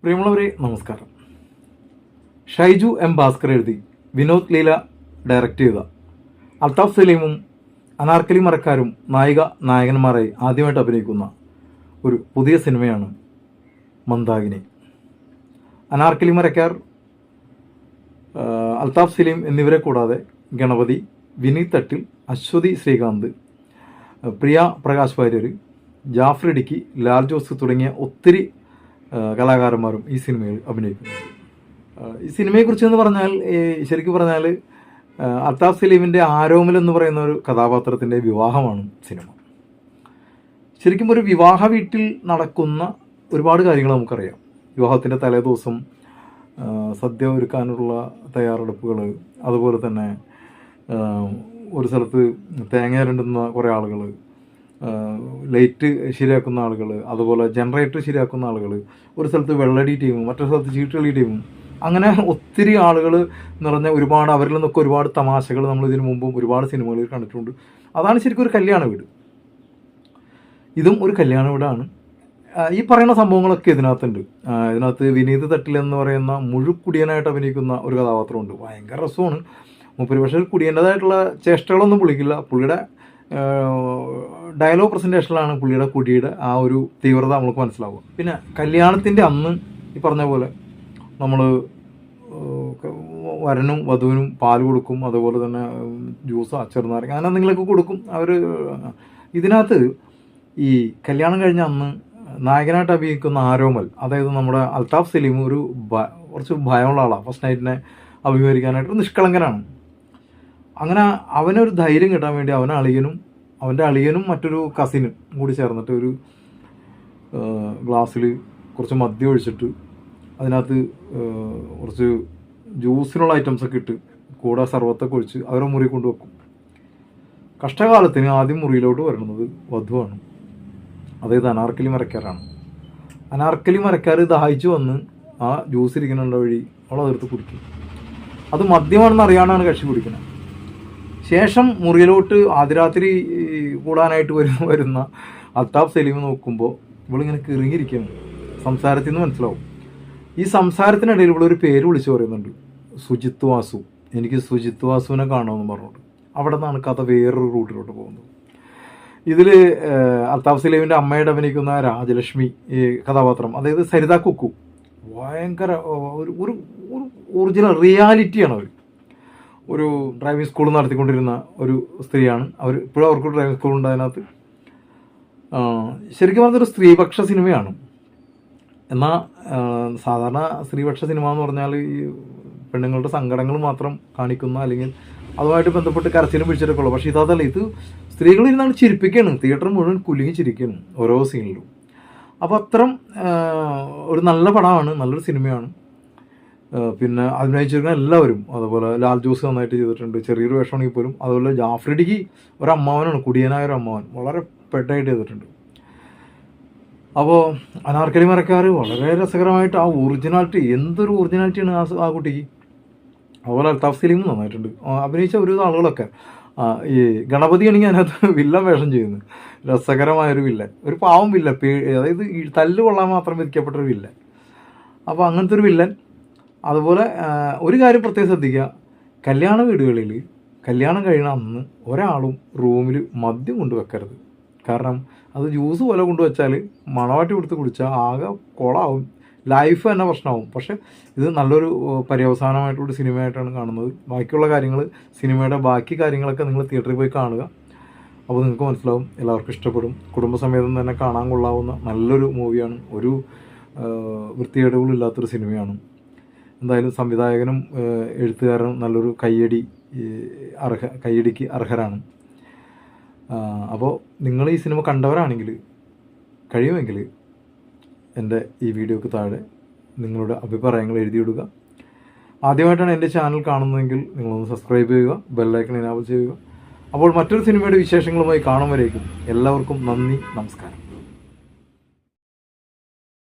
പ്രിയമുള്ളവരെ നമസ്കാരം. ഷൈജു എം ഭാസ്കർ എഴുതി വിനോദ് ലീല ഡയറക്റ്റ് ചെയ്ത അൽത്താഫ് സലീമും അനാർക്കലി മരക്കാരും നായകന്മാരായി ആദ്യമായിട്ട് അഭിനയിക്കുന്ന ഒരു പുതിയ സിനിമയാണ് മന്ദാകിനി. അനാർക്കലി മരക്കാർ, അൽത്താഫ് സലീം എന്നിവരെ കൂടാതെ ഗണപതി, വിനീത് തട്ടിൽ, അശ്വതി ശ്രീകാന്ത്, പ്രിയ പ്രകാശ് വാര്യർ, ജാഫർ ഇടുക്കി, ലാൽ ജോസ് തുടങ്ങിയ ഒത്തിരി കലാകാരന്മാരും ഈ സിനിമയിൽ അഭിനയിക്കുന്നു. ഈ സിനിമയെക്കുറിച്ച് എന്ന് പറഞ്ഞാൽ, ശരിക്കും പറഞ്ഞാൽ അൽത്താഫ് സലീമിൻ്റെ ആരോമൽ എന്ന് പറയുന്ന ഒരു കഥാപാത്രത്തിൻ്റെ വിവാഹമാണ് സിനിമ. ശരിക്കും ഒരു വിവാഹ വീട്ടിൽ നടക്കുന്ന ഒരുപാട് കാര്യങ്ങൾ നമുക്കറിയാം. വിവാഹത്തിൻ്റെ തലേദിവസം സദ്യ ഒരുക്കാനുള്ള തയ്യാറെടുപ്പുകൾ, അതുപോലെ തന്നെ ഒരു സ്ഥലത്ത് തേങ്ങ രണ്ടുന്ന കുറേ ആളുകൾ, ലൈറ്റ് ശരിയാക്കുന്ന ആളുകൾ, അതുപോലെ ജനറേറ്റർ ശരിയാക്കുന്ന ആളുകൾ, ഒരു സ്ഥലത്ത് വെള്ളടി ടീമും മറ്റൊരു സ്ഥലത്ത് ചീട്ടുകളി ടീമും, അങ്ങനെ ഒത്തിരി ആളുകൾ നിറഞ്ഞ ഒരുപാട്, അവരിൽ നിന്നൊക്കെ ഒരുപാട് തമാശകൾ നമ്മൾ ഇതിനു മുമ്പും ഒരുപാട് സിനിമകളിൽ കണ്ടിട്ടുണ്ട്. അതാണ് ശരിക്കും ഒരു കല്യാണ വീട്. ഇതും ഒരു കല്യാണ വീടാണ്. ഈ പറയുന്ന സംഭവങ്ങളൊക്കെ ഇതിനകത്തുണ്ട്. ഇതിനകത്ത് വിനീത് തട്ടിൽ എന്ന് പറയുന്ന മുഴുക്കുടിയനായിട്ട് അഭിനയിക്കുന്ന ഒരു കഥാപാത്രമുണ്ട്. ഭയങ്കര രസമാണ് മൂപ്പര്. പക്ഷേ കുടിയൻ്റെതായിട്ടുള്ള ചേഷ്ടകളൊന്നും പുള്ളിക്കില്ല. പുള്ളിയുടെ ഡയലോഗ് പ്രസൻറ്റേഷനിലാണ് പുള്ളിയുടെ കുടിയുടെ ആ ഒരു തീവ്രത നമുക്ക് മനസ്സിലാവും. പിന്നെ കല്യാണത്തിൻ്റെ അന്ന് ഈ പറഞ്ഞ പോലെ നമ്മൾ വരനും വധുവിനും പാൽ കൊടുക്കും, അതുപോലെ തന്നെ ജ്യൂസ്, ചെറുനാരങ്ങ, അങ്ങനെ എന്തെങ്കിലുമൊക്കെ കൊടുക്കും അവർ. ഇതിനകത്ത് ഈ കല്യാണം കഴിഞ്ഞ അന്ന് നായകനായിട്ട് അഭിനയിക്കുന്ന ആരോമൽ, അതായത് നമ്മുടെ അൽത്താഫ് സലീം, ഒരു കുറച്ച് ഭയമുള്ള ആളാണ്. ഫസ്റ്റ് നൈറ്റിനെ അഭിമുഖീകരിക്കാനായിട്ട് ഒരു നിഷ്കളങ്കനാണ്. അങ്ങനെ അവനൊരു ധൈര്യം കിട്ടാൻ വേണ്ടി അവൻ്റെ അളിയനും മറ്റൊരു കസിനും കൂടി ചേർന്നിട്ട് ഒരു ഗ്ലാസ്സിൽ കുറച്ച് മദ്യം ഒഴിച്ചിട്ട് അതിനകത്ത് കുറച്ച് ജ്യൂസിനുള്ള ഐറ്റംസൊക്കെ ഇട്ട് കൂടെ സർവത്തൊക്കെ ഒഴിച്ച് അവരെ മുറി കൊണ്ടുവെക്കും. കഷ്ടകാലത്തിന് ആദ്യം മുറിയിലോട്ട് വരുന്നത് വധുവാണ്, അതായത് അനാർക്കലി മരക്കാരാണ്. അനാർക്കലി മരക്കാർ ദാഹിച്ചു വന്ന് ആ ജ്യൂസ് ഇരിക്കുന്നുണ്ട വഴി അവൾ അതെടുത്ത് കുടിക്കും. അത് മദ്യമാണെന്ന് അറിയാനാണ് കക്ഷി കുടിക്കുന്നത്. ശേഷം മുറിയിലോട്ട് ആദ്യരാത്രി കൂടാനായിട്ട് വരുന്ന അൽത്താഫ് സലീം നോക്കുമ്പോൾ ഇവളിങ്ങനെ കിറങ്ങിയിരിക്കുകയാണ്. സംസാരത്തിൽ നിന്ന് മനസ്സിലാവും. ഈ സംസാരത്തിനിടയിൽ ഇവളൊരു പേര് വിളിച്ച് പറയുന്നുണ്ട്, സുജിത്ത് വാസു. എനിക്ക് സുജിത്ത് വാസുവിനെ കാണുമെന്ന് പറഞ്ഞുകൊണ്ട് അവിടെ നിന്നാണ് കഥ വേറൊരു റൂട്ടിലോട്ട് പോകുന്നത്. ഇതിൽ അൽത്താഫ് സലീമിൻ്റെ അമ്മയുടെ അഭിനയിക്കുന്ന രാജലക്ഷ്മി കഥാപാത്രം, അതായത് സരിത കുക്കു, ഭയങ്കര ഒരു ഒറിജിനൽ റിയാലിറ്റിയാണ് അവർ. ഒരു ഡ്രൈവിംഗ് സ്കൂൾ നടത്തിക്കൊണ്ടിരുന്ന ഒരു സ്ത്രീയാണ് അവർ. ഇപ്പോഴും അവർക്ക് ഡ്രൈവിംഗ് സ്കൂളുണ്ട് അതിനകത്ത്. ശരിക്കും പറഞ്ഞൊരു സ്ത്രീപക്ഷ സിനിമയാണ്. എന്നാൽ സാധാരണ സ്ത്രീപക്ഷ സിനിമ എന്ന് പറഞ്ഞാൽ ഈ പെണ്ണുങ്ങളുടെ സങ്കടങ്ങൾ മാത്രം കാണിക്കുന്ന, അല്ലെങ്കിൽ അതുമായിട്ട് ബന്ധപ്പെട്ട് കരച്ചിലും പിടിച്ചിട്ടൊക്കെ ഉള്ളൂ. പക്ഷേ ഇതല്ല, ഇത് സ്ത്രീകളിരുന്നാണ് ചിരിപ്പിക്കുകയാണ്. തിയേറ്റർ മുഴുവൻ കുലുങ്ങി ചിരിക്കുകയാണ് ഓരോ സീനിലും. അപ്പോൾ അത്തരം ഒരു നല്ല പടമാണ്, നല്ലൊരു സിനിമയാണ്. പിന്നെ അഭിനയിച്ചിരിക്കുന്ന എല്ലാവരും, അതുപോലെ ലാൽ ജോസ് നന്നായിട്ട് ചെയ്തിട്ടുണ്ട്, ചെറിയൊരു വേഷമാണെങ്കിൽ പോലും. അതുപോലെ ജാഫർ ഇടുക്കി ഒരു അമ്മാവനാണ്, കുടിയനായ ഒരു അമ്മാവൻ, വളരെ പെട്ടായിട്ട് ചെയ്തിട്ടുണ്ട്. അപ്പോൾ അനാർക്കലി മരക്കാർ വളരെ രസകരമായിട്ട് ആ ഒറിജിനാലിറ്റി, എന്തൊരു ഒറിജിനാലിറ്റിയാണ് ആ കുട്ടിക്ക്. അതുപോലെ അൽത്താഫ് സലീം നന്നായിട്ടുണ്ട്. അഭിനയിച്ച ഒരു ആളുകളൊക്കെ. ഈ ഗണപതിയാണെങ്കിൽ അതിനകത്ത് വില്ലൻ വേഷം ചെയ്യുന്നത്, രസകരമായൊരു വില്ലൻ, ഒരു പാവം വില്ലൻ, അതായത് തല്ല് കൊള്ളാൻ മാത്രം വിധിക്കപ്പെട്ടൊരു വില്ലൻ. അപ്പോൾ അങ്ങനത്തെ ഒരു വില്ലൻ. അതുപോലെ ഒരു കാര്യം പ്രത്യേകം ശ്രദ്ധിക്കുക, കല്യാണ വീടുകളിൽ കല്യാണം കഴിയണ അന്ന് ഒരാളും റൂമിൽ മദ്യം കൊണ്ടുവെക്കരുത്. കാരണം അത് ജ്യൂസ് പോലെ കൊണ്ടുവച്ചാൽ മണവാട്ടി കൊടുത്ത് കുടിച്ചാൽ ആകെ കുളമാവും, ലൈഫ് തന്നെ പ്രശ്നമാവും. പക്ഷേ ഇത് നല്ലൊരു പര്യവസാനമായിട്ടുള്ള സിനിമയായിട്ടാണ് കാണുന്നത്. ബാക്കിയുള്ള കാര്യങ്ങൾ, സിനിമയുടെ ബാക്കി കാര്യങ്ങളൊക്കെ നിങ്ങൾ തിയേറ്ററിൽ പോയി കാണുക. അപ്പോൾ നിങ്ങൾക്ക് മനസ്സിലാവും, എല്ലാവർക്കും ഇഷ്ടപ്പെടും. കുടുംബസമേതം തന്നെ കാണാൻ കൊള്ളാവുന്ന നല്ലൊരു മൂവിയാണ്. ഒരു വൃത്തികേടുകളും ഇല്ലാത്തൊരു സിനിമയാണ്. എന്തായാലും സംവിധായകനും എഴുത്തുകാരനും നല്ലൊരു കയ്യടിക്ക് അർഹരാണ്. അപ്പോൾ നിങ്ങൾ ഈ സിനിമ കണ്ടവരാണെങ്കിൽ കഴിയുമെങ്കിൽ എൻ്റെ ഈ വീഡിയോക്ക് താഴെ നിങ്ങളുടെ അഭിപ്രായങ്ങൾ എഴുതിയിടുക. ആദ്യമായിട്ടാണ് എൻ്റെ ചാനൽ കാണുന്നതെങ്കിൽ നിങ്ങളൊന്ന് സബ്സ്ക്രൈബ് ചെയ്യുക, ബെല്ലൈക്കൺ എനാബിൾ ചെയ്യുക. അപ്പോൾ മറ്റൊരു സിനിമയുടെ വിശേഷങ്ങളുമായി കാണും വരേക്കും എല്ലാവർക്കും നന്ദി, നമസ്കാരം.